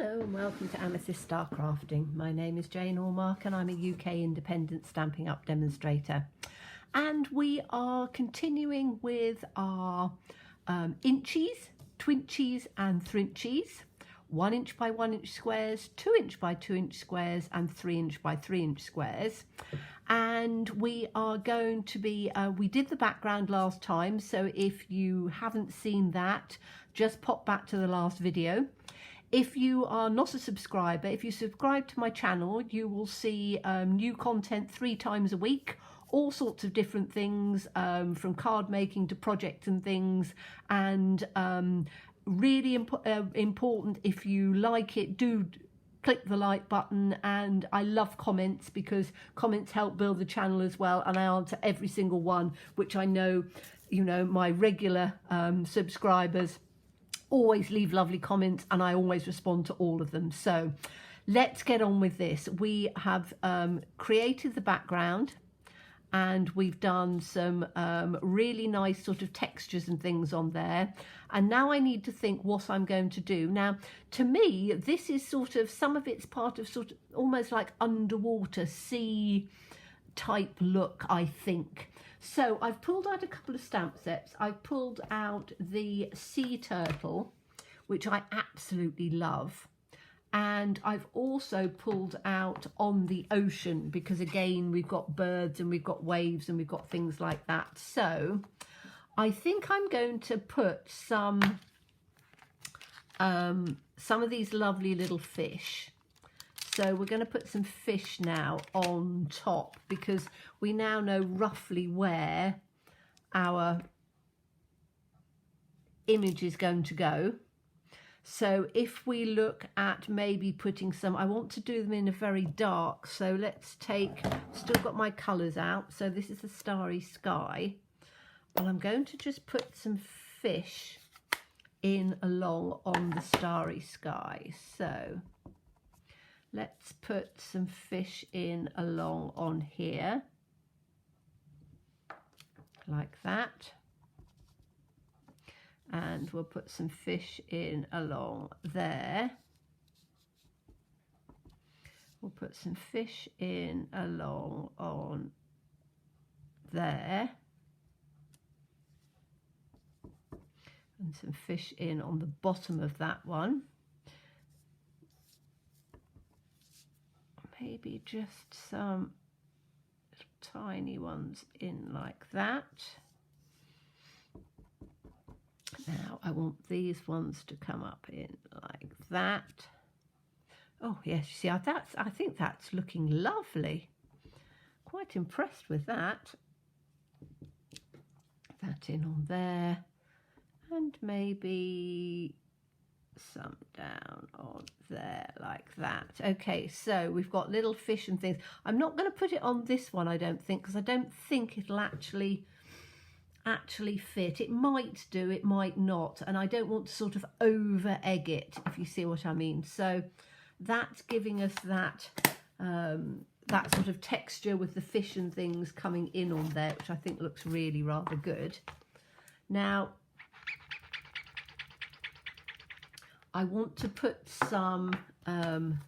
Hello and welcome to Amethyst Star Crafting. My name is Jane Allmark and I'm a UK independent Stampin' Up demonstrator. And we are continuing with our Inchies, Twinchies and Thrinchies. 1 inch by 1 inch squares, 2 inch by 2 inch squares and 3 inch by 3 inch squares. And we are going to be, we did the background last time, so if you haven't seen that, just pop back to the last video. If you are not a subscriber, if you subscribe to my channel, you will see new content 3 times a week, all sorts of different things, from card making to projects and things. And really important, if you like it, do click the like button. And I love comments because comments help build the channel as well, and I answer every single one, which I know, you know, my regular subscribers always leave lovely comments and I always respond to all of them. So let's get on with this. We have created the background and we've done some really nice sort of textures and things on there. And now I need to think what I'm going to do. Now, to me, this is sort of, some of it's part of sort of almost like underwater sea type look, I think. So I've pulled out a couple of stamp sets. I've pulled out the sea turtle, which I absolutely love. And I've also pulled out on the ocean because, again, we've got birds and we've got waves and we've got things like that. So I think I'm going to put some of these lovely little fish. So we're going to put some fish now on top because we now know roughly where our image is going to go. So if we look at maybe putting some, I want to do them in a very dark, so let's take, still got my colours out, so this is the starry sky, and I'm going to just put some fish in along on the starry sky. So let's put some fish in along on here, like that. And we'll put some fish in along there. We'll put some fish in along on there. And some fish in on the bottom of that one. Maybe just some tiny ones in like that. Now I want these ones to come up in like that. Oh yes, you see, I think that's looking lovely. Quite impressed with that. That in on there, and maybe some down on there like that. Okay, so we've got little fish and things. I'm not going to put it on this one, I don't think, because I don't think it'll actually fit. It might do, it might not, and I don't want to sort of over egg it, if you see what I mean. So that's giving us that that sort of texture with the fish and things coming in on there, which I think looks really rather good. Now I want to put some, and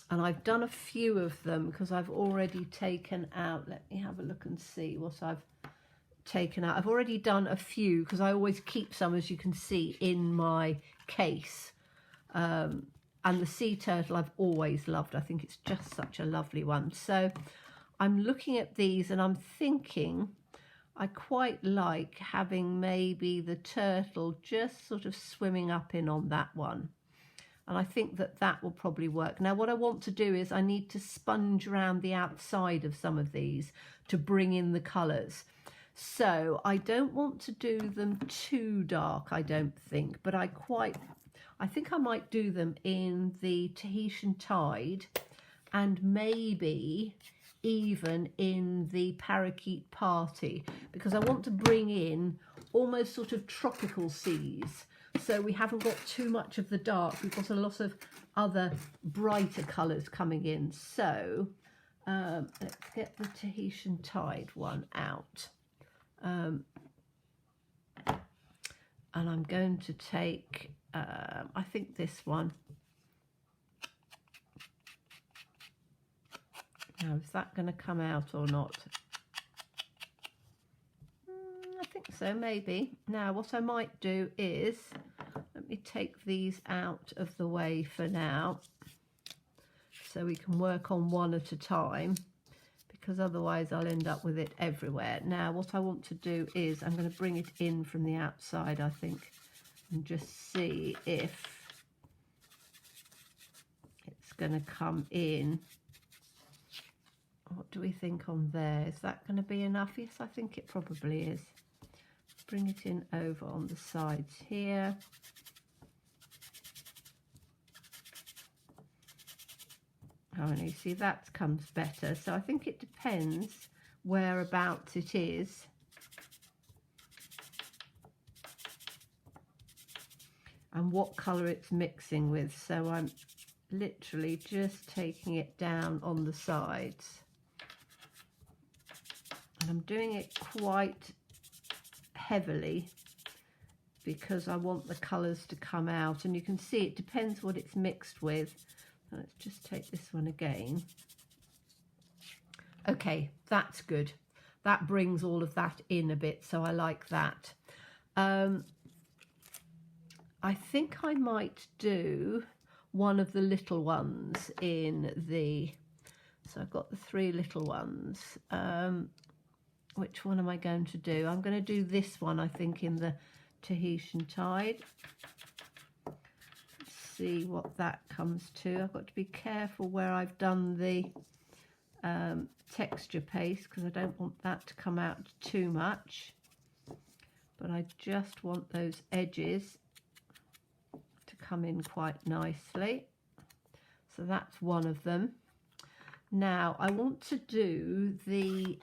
I've done a few of them because I've already taken out, let me have a look and see what I've taken out. I've already done a few because I always keep some, as you can see, in my case. And the sea turtle I've always loved. I think it's just such a lovely one. So I'm looking at these and I'm thinking I quite like having maybe the turtle just sort of swimming up in on that one. And I think that that will probably work. Now what I want to do is I need to sponge around the outside of some of these to bring in the colours. So I don't want to do them too dark, I don't think, but I think I might do them in the Tahitian Tide and maybe even in the Parakeet Party, because I want to bring in almost sort of tropical seas. So we haven't got too much of the dark. We've got a lot of other brighter colours coming in. So let's get the Tahitian Tide one out. And I'm going to take I think this one. Now, is that going to come out or not? I think so, maybe. Now, what I might do is, let me take these out of the way for now, so we can work on one at a time, because otherwise I'll end up with it everywhere. Now, what I want to do is, I'm going to bring it in from the outside, I think, and just see if it's going to come in. What do we think on there? Is that going to be enough? Yes, I think it probably is. Bring it in over on the sides here. Oh, and you see that comes better. So I think it depends whereabouts it is. And what colour it's mixing with. So I'm literally just taking it down on the sides. And I'm doing it quite heavily because I want the colours to come out. And you can see it depends what it's mixed with. Let's just take this one again. Okay, that's good. That brings all of that in a bit, so I like that. I think I might do one of the little ones in the... So I've got the 3 little ones. Which one am I going to do? I'm going to do this one, I think, in the Tahitian Tide. Let's see what that comes to. I've got to be careful where I've done the texture paste, because I don't want that to come out too much. But I just want those edges to come in quite nicely. So that's one of them. Now, I want to do the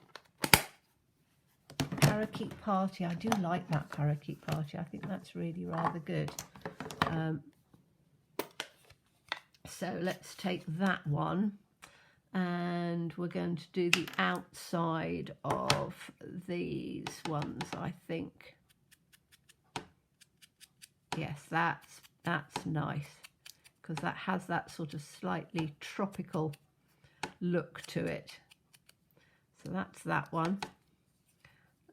Parakeet Party. I do like that Parakeet Party. I think that's really rather good. So let's take that one, and we're going to do the outside of these ones, I think. Yes, that's nice, because that has that sort of slightly tropical look to it. So that's that one.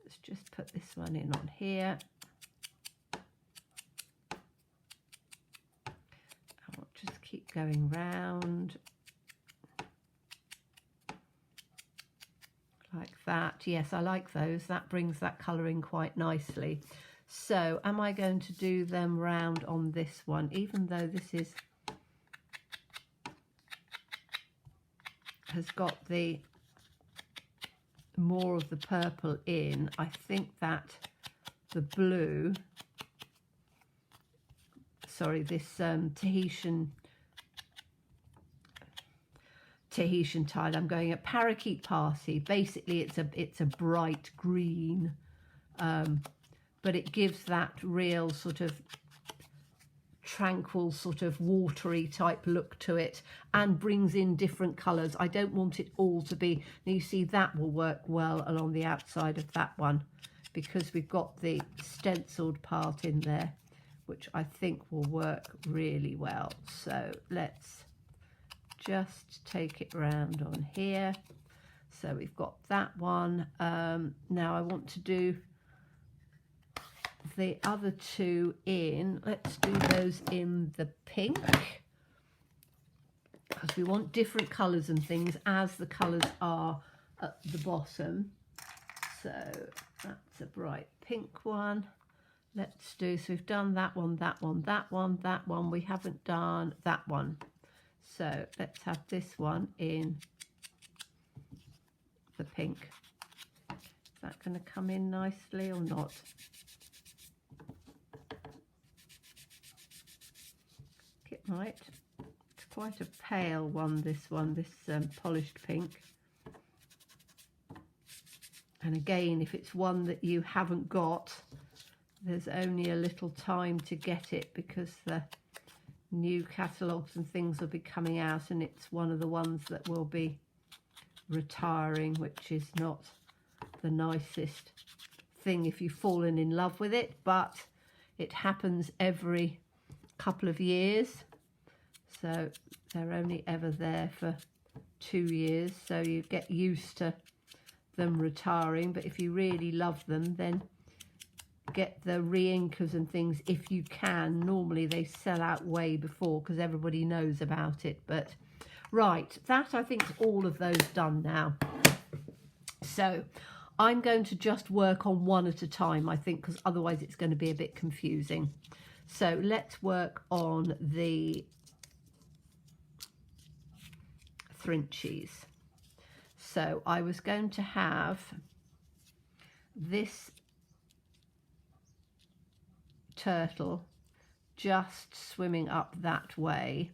Let's just put this one in on here. I'll just keep going round like that. Yes, I like those. That brings that colour in quite nicely. So am I going to do them round on this one, even though this is has got the more of the purple in? I think that the blue, sorry, this Tahitian Tide, I'm going a Parakeet Party. Basically it's a bright green, but it gives that real sort of tranquil, sort of watery type look to it, and brings in different colours. I don't want it all to be, now you see that will work well along the outside of that one, because we've got the stenciled part in there, which I think will work really well. So let's just take it round on here. So we've got that one. Now I want to do the other 2 in, let's do those in the pink, because we want different colours and things as the colours are at the bottom. So that's a bright pink one. Let's do, so we've done that one, that one, that one, that one. We haven't done that one. So let's have this one in the pink. Is that going to come in nicely or not? It might. It's quite a pale one, this polished pink. And again, if it's one that you haven't got, there's only a little time to get it, because the new catalogues and things will be coming out, and it's one of the ones that will be retiring, which is not the nicest thing if you've fallen in love with it, but it happens every couple of years. So they're only ever there for 2 years. So you get used to them retiring. But if you really love them, then get the re-inkers and things if you can. Normally they sell out way before because everybody knows about it. But right, that I think is all of those done now. So I'm going to just work on one at a time, I think, because otherwise it's going to be a bit confusing. So let's work on the Thrinchies. So I was going to have this turtle just swimming up that way,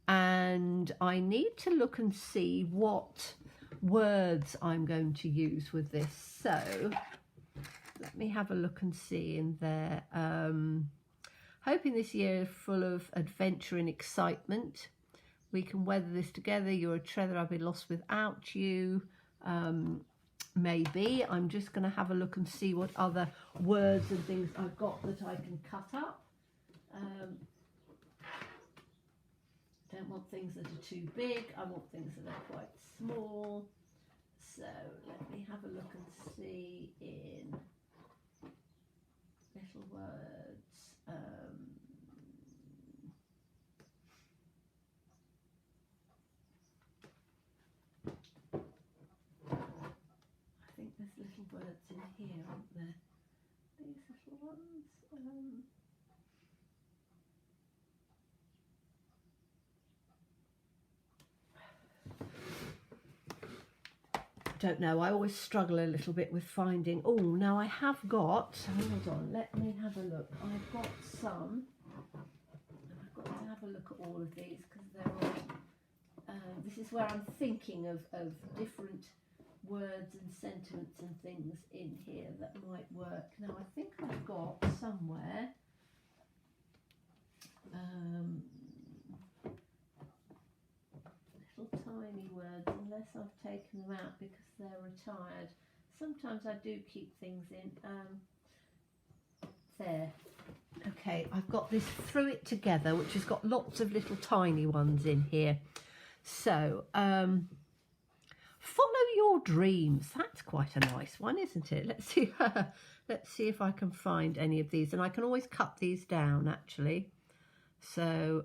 and I need to look and see what words I'm going to use with this. So let me have a look and see in there. Hoping this year is full of adventure and excitement. We can weather this together. You're a treasure I'll be lost without you. Maybe. I'm just going to have a look and see what other words and things I've got that I can cut up. Don't want things that are too big. I want things that are quite small. So let me have a look and see in little words. I think there's little words in here, aren't there? These little ones. Don't know, I always struggle a little bit with finding. Oh, now I have got, hold on, let me have a look. I've got some, I've got to have a look at all of these because they're all, this is where I'm thinking of different words and sentiments and things in here that might work. Now I think I've got somewhere, little tiny words, unless I've taken them out because they're retired. Sometimes I do keep things in. There. Okay, I've got this Through It Together, which has got lots of little tiny ones in here. So, follow your dreams. That's quite a nice one, isn't it? Let's see. Let's see if I can find any of these, and I can always cut these down actually. So,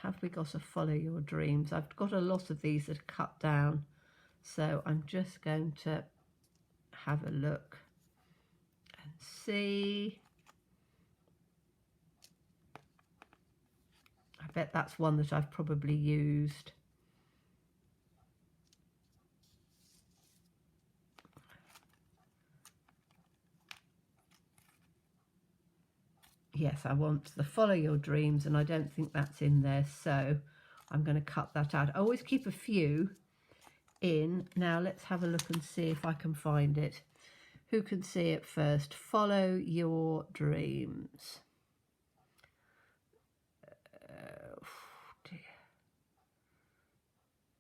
have we got a follow your dreams? I've got a lot of these that are cut down, so I'm just going to have a look and see. I bet that's one that I've probably used. Yes, I want the follow your dreams, and I don't think that's in there, so I'm going to cut that out. I always keep a few in. Now let's have a look and see if I can find it. Who can see it first? Follow your dreams. Dear.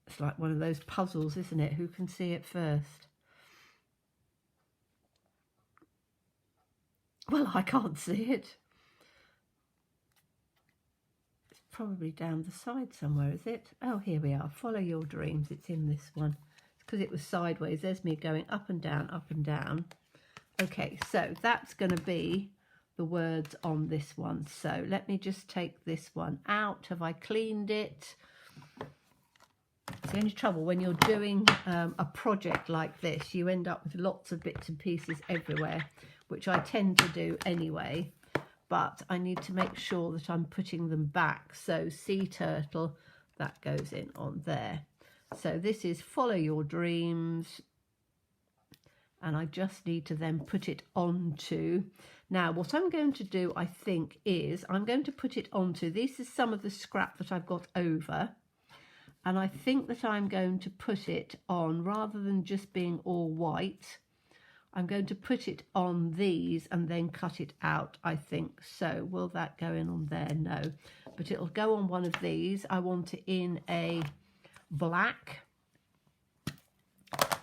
It's like one of those puzzles, isn't it? Who can see it first? Well, I can't see it. Probably down the side somewhere, is it? Oh, here we are. Follow your dreams. It's in this one. It's because it was sideways. There's me going up and down, up and down. Okay, so that's going to be the words on this one. So let me just take this one out. Have I cleaned it? It's the only trouble when you're doing a project like this, you end up with lots of bits and pieces everywhere, which I tend to do anyway. But I need to make sure that I'm putting them back. So sea turtle, that goes in on there. So this is follow your dreams. And I just need to then put it onto. Now what I'm going to do, I think, is I'm going to put it onto, this is some of the scrap that I've got over. And I think that I'm going to put it on, rather than just being all white, I'm going to put it on these and then cut it out, I think. So will that go in on there? No, but it'll go on one of these. I want it in a black.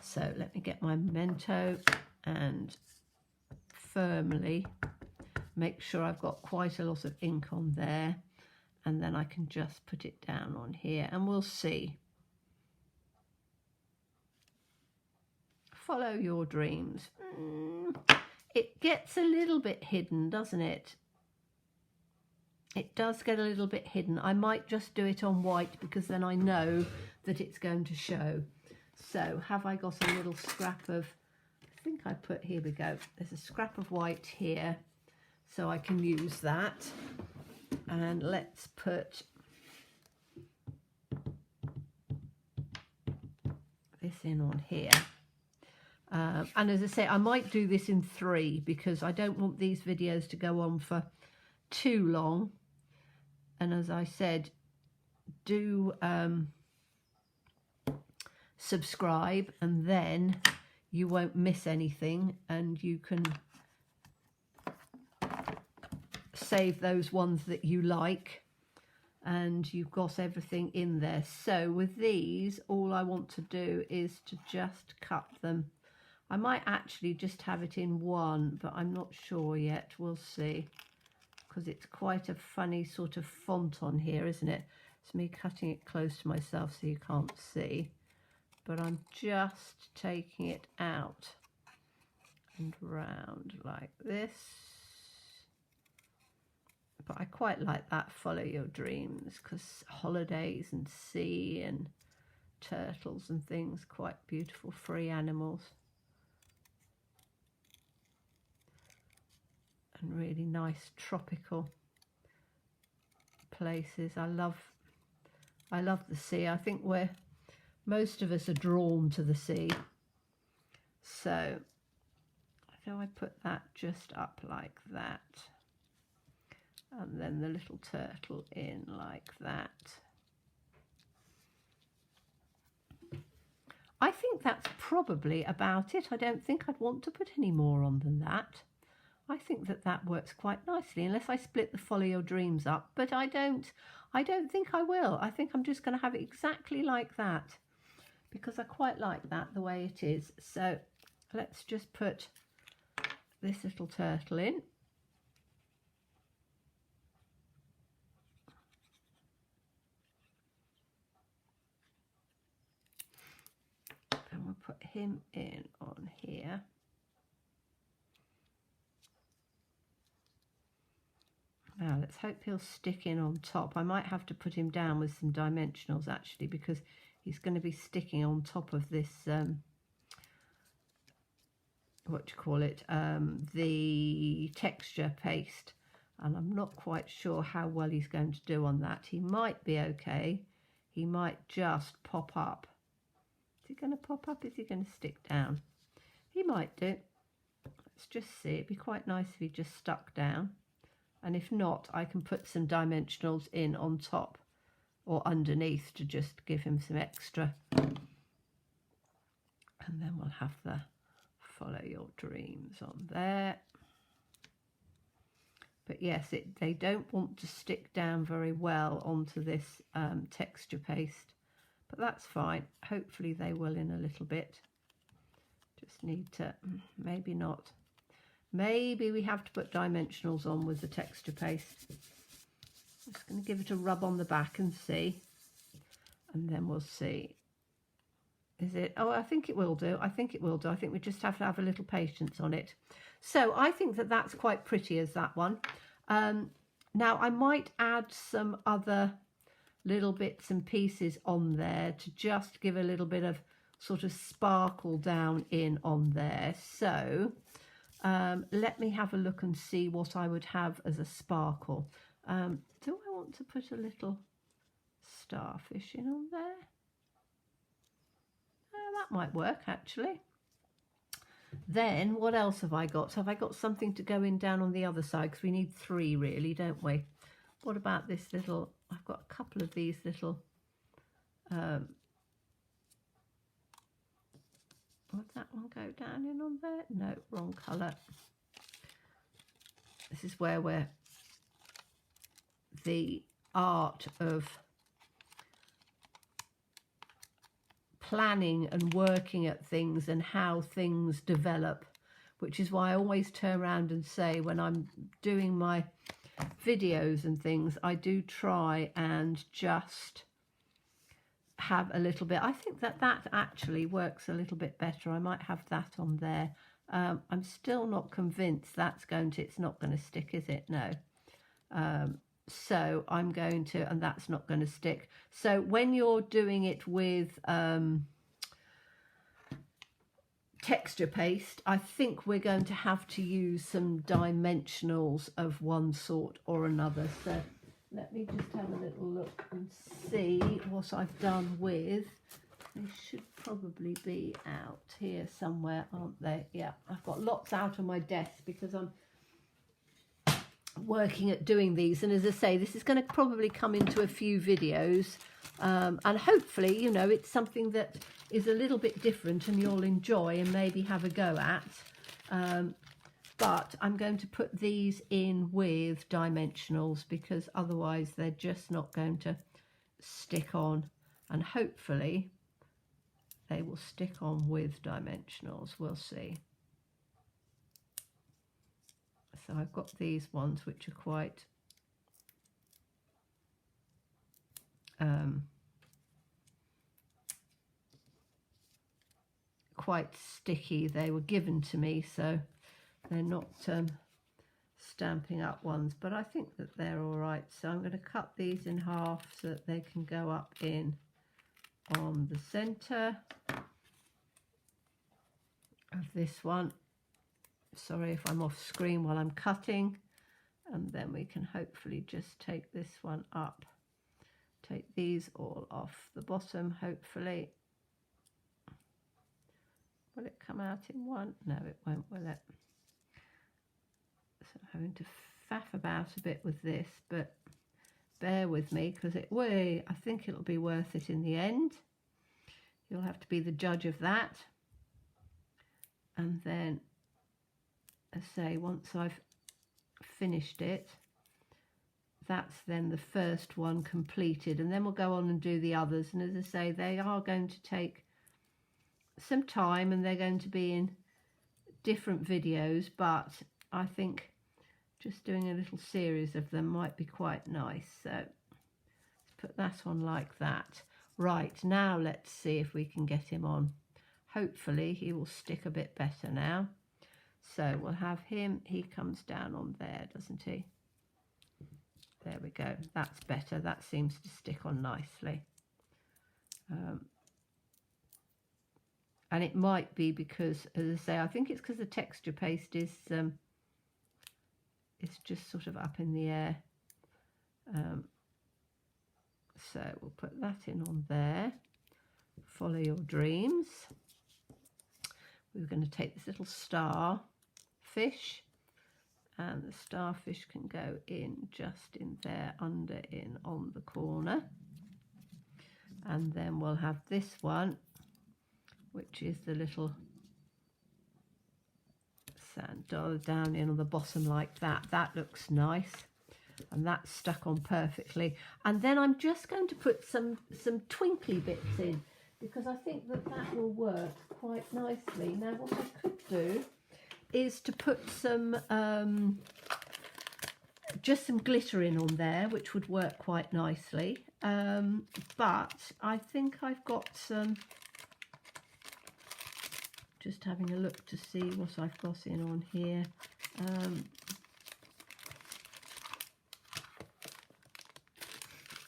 So let me get my memento and firmly make sure I've got quite a lot of ink on there, and then I can just put it down on here and we'll see. Follow your dreams. It gets a little bit hidden, doesn't it? It does get a little bit hidden. I might just do it on white because then I know that it's going to show. So have I got a little scrap of, I think I put, here we go. There's a scrap of white here, so I can use that. And let's put this in on here. And as I say, I might do this in 3 because I don't want these videos to go on for too long. And as I said, do subscribe, and then you won't miss anything, and you can save those ones that you like, and you've got everything in there. So with these, all I want to do is to just cut them. I might actually just have it in 1, but I'm not sure yet. We'll see, because it's quite a funny sort of font on here, isn't it? It's me cutting it close to myself so you can't see, but I'm just taking it out and round like this. But I quite like that, follow your dreams, because holidays and sea and turtles and things, quite beautiful free animals. And really nice tropical places. I love the sea. I think most of us are drawn to the sea. So do I put that just up like that, and then the little turtle in like that. I think that's probably about it. I don't think I'd want to put any more on than that. I think that works quite nicely, unless I split the Follow Your Dreams up, but I don't think I will. I think I'm just going to have it exactly like that, because I quite like that the way it is. So let's just put this little turtle in. And we'll put him in on here. Now let's hope he'll stick in on top. I might have to put him down with some dimensionals actually, because he's going to be sticking on top of this, the texture paste. And I'm not quite sure how well he's going to do on that. He might be okay. He might just pop up. Is he going to pop up? Is he going to stick down? He might do. Let's just see. It'd be quite nice if he just stuck down. And if not, I can put some dimensionals in on top or underneath to just give him some extra. And then we'll have the Follow Your Dreams on there. But yes, they don't want to stick down very well onto this texture paste. But that's fine. Hopefully they will in a little bit. Just need to, maybe not. Maybe we have to put dimensionals on with the texture paste. I'm just going to give it a rub on the back and see. And then we'll see. Is it? Oh, I think it will do. I think it will do. I think we just have to have a little patience on it. So I think that's quite pretty as that one. Now I might add some other little bits and pieces on there to just give a little bit of sort of sparkle down in on there. So let me have a look and see what I would have as a sparkle. Do I want to put a little starfish in on there? That might work actually. Then what else have I got? So have I got something to go in down on the other side? Because we need 3 really, don't we? What about this little, I've got a couple of these little, would that one go down in on there? No, wrong colour. This is where the art of planning and working at things and how things develop which is why I always turn around and say when I'm doing my videos and things, I do try and just have a little bit. I think that actually works a little bit better. I might have that on there. I'm still not convinced that's it's not going to stick, is it? No. So I'm going to, and that's not going to stick. So when you're doing it with texture paste, I think we're going to have to use some dimensionals of one sort or another. So let me just have a little look and see what I've done with. They should probably be out here somewhere, aren't they? Yeah, I've got lots out on my desk because I'm working at doing these, and as I say, this is going to probably come into a few videos, and hopefully, you know, it's something that is a little bit different and you'll enjoy and maybe have a go at. But I'm going to put these in with dimensionals because otherwise they're just not going to stick on, and hopefully they will stick on with dimensionals. We'll see. So I've got these ones which are quite sticky. They were given to me, so they're not Stampin' Up ones, but I think that they're all right. So I'm going to cut these in half so that they can go up in on the center of this one. Sorry if I'm off screen while I'm cutting, and then we can hopefully just take this one up, take these all off the bottom. Hopefully, will it come out in one? No, it won't, will it? So I'm having to faff about a bit with this, but bear with me because I think it'll be worth it in the end. You'll have to be the judge of that. And then, as I say, once I've finished it, that's then the first one completed, and then we'll go on and do the others. And as I say, they are going to take some time and they're going to be in different videos, but I think just doing a little series of them might be quite nice. So let's put that on like that. Right, now let's see if we can get him on. Hopefully he will stick a bit better now. So we'll have him, he comes down on there, doesn't he? There we go, that's better. That seems to stick on nicely. And it might be because, as I say, I think it's because the texture paste is it's just sort of up in the air. So we'll put that in on there. Follow your dreams. We're going to take this little star fish, and the starfish can go in just in there, under in on the corner. And then we'll have this one, which is the little sand dollar down in on the bottom like that. That looks nice, and that's stuck on perfectly. And then I'm just going to put some twinkly bits in because I think that will work quite nicely. Now what I could do is to put some just some glitter in on there, which would work quite nicely, but I think I've got some, just having a look to see what I've got in on here.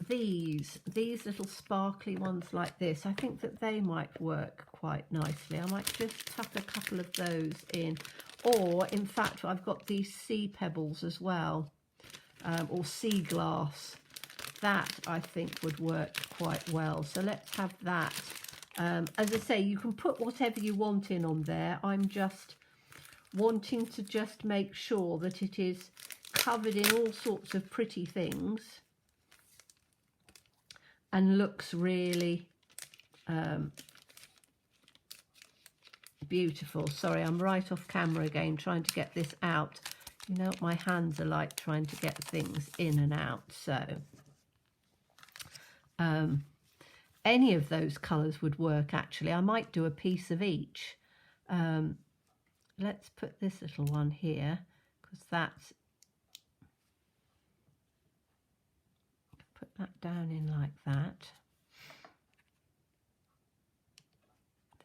These little sparkly ones like this, I think that they might work quite nicely. I might just tuck a couple of those in, or in fact I've got these sea pebbles as well, or sea glass. That I think would work quite well, so let's have that. As I say, you can put whatever you want in on there. I'm just wanting to just make sure that it is covered in all sorts of pretty things and looks really beautiful. Sorry, I'm right off camera again trying to get this out. You know what my hands are like trying to get things in and out. So any of those colours would work actually. I might do a piece of each. let's put this little one here, because that's, put that down in like that.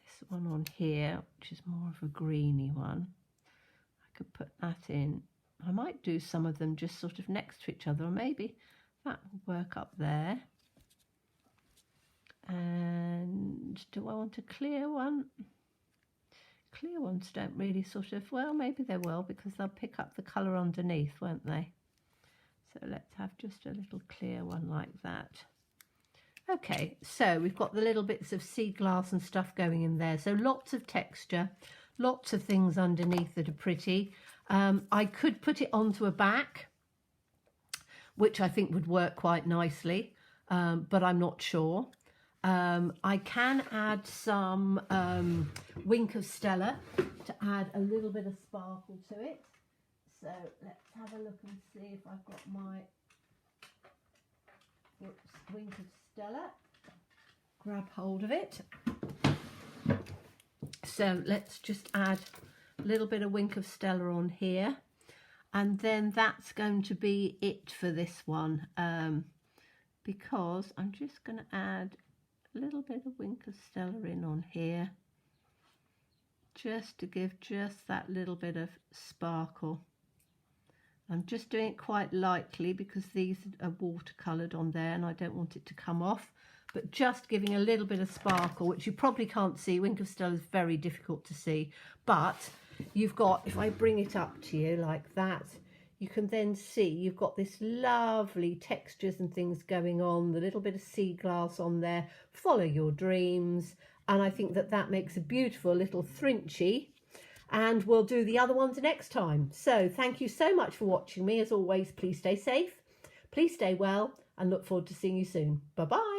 This one on here, which is more of a greeny one, I could put that in. I might do some of them just sort of next to each other, or maybe that will work up there. And do I want a clear one? Clear ones don't really sort of, well, maybe they will, because they'll pick up the colour underneath, won't they? So let's have just a little clear one like that. Okay, so we've got the little bits of sea glass and stuff going in there. So lots of texture, lots of things underneath that are pretty. I could put it onto a back, which I think would work quite nicely, but I'm not sure. I can add some Wink of Stella to add a little bit of sparkle to it. So let's have a look and see if I've got my Wink of Stella. Grab hold of it. So let's just add a little bit of Wink of Stella on here, and then that's going to be it for this one, because I'm just going to add a little bit of Wink of Stella in on here, just to give just that little bit of sparkle. I'm just doing it quite lightly because these are watercoloured on there and I don't want it to come off, but just giving a little bit of sparkle, which you probably can't see. Wink of Stella is very difficult to see, but you've got, if I bring it up to you like that, you can then see you've got this lovely textures and things going on, the little bit of sea glass on there. Follow your dreams, and I think that that makes a beautiful little Thrinchie, and we'll do the other ones next time. So thank you so much for watching me. As always, please stay safe, please stay well, and look forward to seeing you soon. Bye bye.